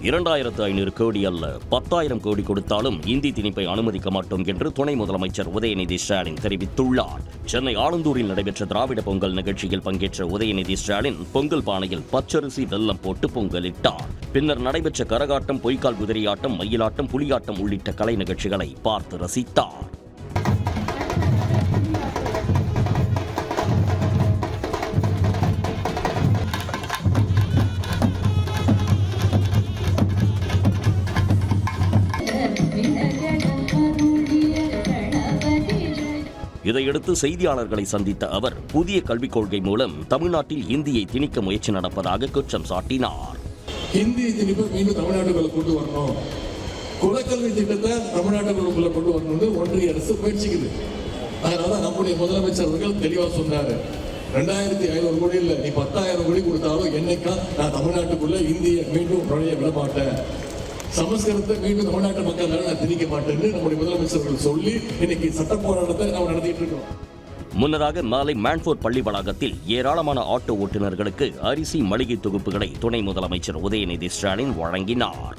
2500 கோடி அல்ல 10,000 கோடி கொடுத்தாலும் இந்தி திணிப்பை அனுமதிக்க மாட்டோம் என்று துணை முதலமைச்சர் உதயநிதி ஸ்டாலின் தெரிவித்துள்ளார். சென்னை ஆலந்தூரில் நடைபெற்ற திராவிட பொங்கல் நிகழ்ச்சியில் பங்கேற்ற உதயநிதி ஸ்டாலின் பொங்கல் பானையில் பச்சரிசி வெல்லம் போட்டு பொங்கலிட்டார். பின்னர் நடைபெற்ற கரகாட்டம், பொய்க்கால் குதிரையாட்டம், மயிலாட்டம், புலியாட்டம் உள்ளிட்ட கலை நிகழ்ச்சிகளை பார்த்து ரசித்தார். இதையடுத்து செய்தியாளர்களை சந்தித்த அவர் புதிய கல்விக் கொள்கை மூலம் தமிழ்நாட்டில் இந்தியை திணிக்க முயற்சி நடப்பதாக குற்றம் சாட்டினார். இந்தி திணிப்பை மீண்டும் தமிழ்நாட்டுக்குள்ள கொண்டு வரணும், குலக்கல்வி திட்டத்தை தமிழ்நாட்டுக்குள்ள கொண்டு வரணும்னு ஒன்றிய அரசு முயற்சிக்குது. அதனால நம்முடைய முதலமைச்சர் அவர்கள் தெளிவா சொன்னாரு, 2500 கோடி இல்ல, நீ 10,000 கோடி கொடுத்தாலும் என்னைக்கா நான் தமிழ்நாட்டுக்குள்ள இந்தியை மீண்டும் நுழைய விட மாட்டேன், சமஸ்கிருதத்தை மீண்டும் தமிழ்நாட்டு மக்கள் நான் திணிக்க மாட்டேன்னு நம்முடைய முதலமைச்சர்கள் சொல்லி இன்னைக்கு சட்ட போராட்டத்தை நாம் நடத்திட்டு இருக்கோம். முன்னதாக மாலை மான்ஃபோர்ட் பள்ளி வளாகத்தில் ஏராளமான ஆட்டோ ஓட்டுநர்களுக்கு அரிசி, மளிகை தொகுப்புகளை துணை முதலமைச்சர் உதயநிதி ஸ்டாலின் வழங்கினார்.